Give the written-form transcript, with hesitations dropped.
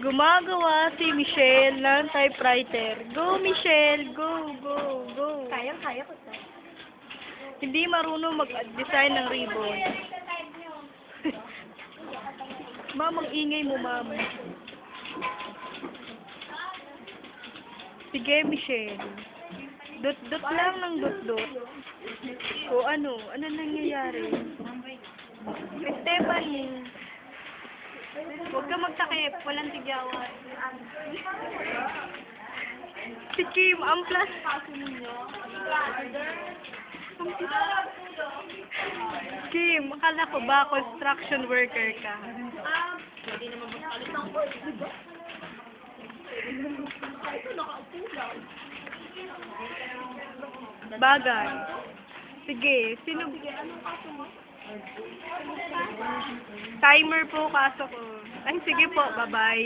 Gumagawa si Michelle ng typewriter. Go, Michelle! Go, go, go! Kaya ko to. Hindi marunong mag-design ng ribbon. Ma'am, ang ingay mo, ma'am. Sige, Michelle. Dot-dot lang ng dot-dot. O ano nangyayari? Esteban, huwag ka magtakip. Walang tigyawan. Si Kim, amplas. Kim, akala ko ba construction worker ka? Hindi naman magkalit ng work, di ba? Ito, nakaupo lang. Bagay. Sige, sino? Anong kaso mo? Timer po kaso ko. Ay, sige po, bye-bye.